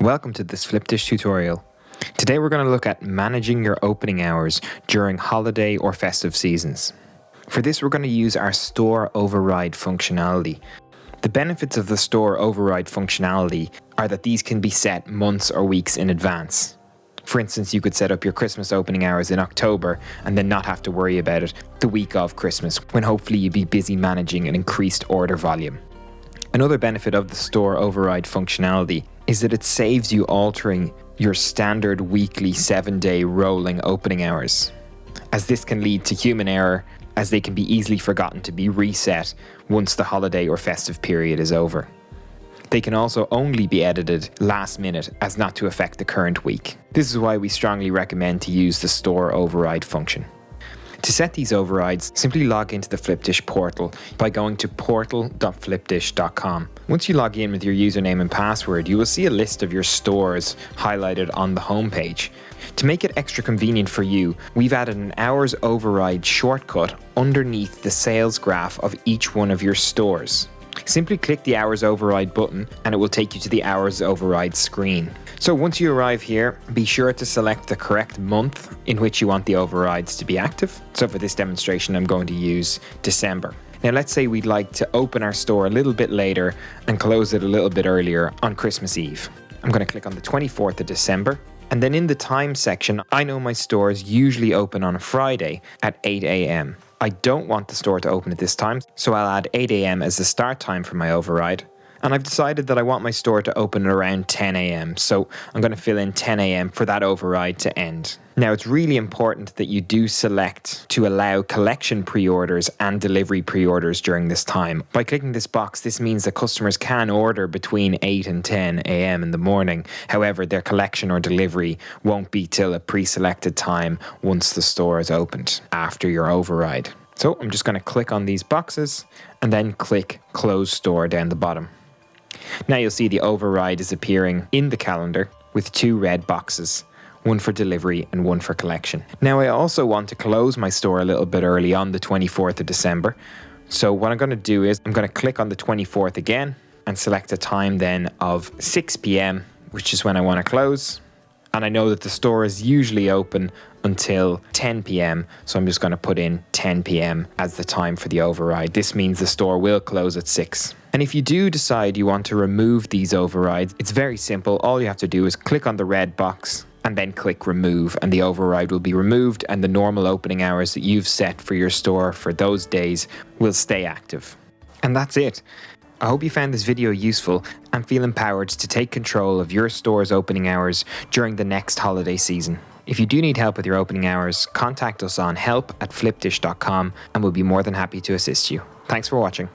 Welcome to this Flipdish tutorial. Today we're going to look at managing your opening hours during holiday or festive seasons. For this we're going to use our store override functionality. The benefits of the store override functionality are that these can be set months or weeks in advance. For instance, you could set up your Christmas opening hours in October and then not have to worry about it the week of Christmas, when hopefully you'd be busy managing an increased order volume. Another benefit of the store override functionality is that it saves you altering your standard weekly 7-day rolling opening hours, as this can lead to human error, as they can be easily forgotten to be reset once the holiday or festive period is over. They can also only be edited last minute as not to affect the current week. This is why we strongly recommend to use the store override function. To set these overrides, simply log into the Flipdish portal by going to portal.flipdish.com. Once you log in with your username and password, you will see a list of your stores highlighted on the homepage. To make it extra convenient for you, we've added an hours override shortcut underneath the sales graph of each one of your stores. Simply click the hours override button and it will take you to the hours override screen. So once you arrive here, be sure to select the correct month in which you want the overrides to be active. So for this demonstration, I'm going to use December. Now let's say we'd like to open our store a little bit later and close it a little bit earlier on Christmas Eve. I'm going to click on the 24th of December. And then in the time section, I know my stores usually open on a Friday at 8 a.m. I don't want the store to open at this time, so I'll add 8 a.m. as the start time for my override. And I've decided that I want my store to open at around 10 a.m. So I'm going to fill in 10 a.m. for that override to end. Now it's really important that you do select to allow collection pre-orders and delivery pre-orders during this time. By clicking this box, this means that customers can order between 8 and 10 a.m. in the morning. However, their collection or delivery won't be till a pre-selected time once the store is opened after your override. So I'm just going to click on these boxes and then click Close Store down the bottom. Now you'll see the override is appearing in the calendar with two red boxes, one for delivery and one for collection. Now I also want to close my store a little bit early on the 24th of December. So what I'm going to do is I'm going to click on the 24th again and select a time then of 6 p.m, which is when I want to close. And I know that the store is usually open until 10 p.m, so I'm just going to put in 10 p.m. as the time for the override. This means the store will close at 6. And if you do decide you want to remove these overrides, it's very simple. All you have to do is click on the red box and then click remove, and the override will be removed and the normal opening hours that you've set for your store for those days will stay active. And that's it. I hope you found this video useful and feel empowered to take control of your store's opening hours during the next holiday season. If you do need help with your opening hours, contact us on help@flipdish.com and we'll be more than happy to assist you. Thanks for watching.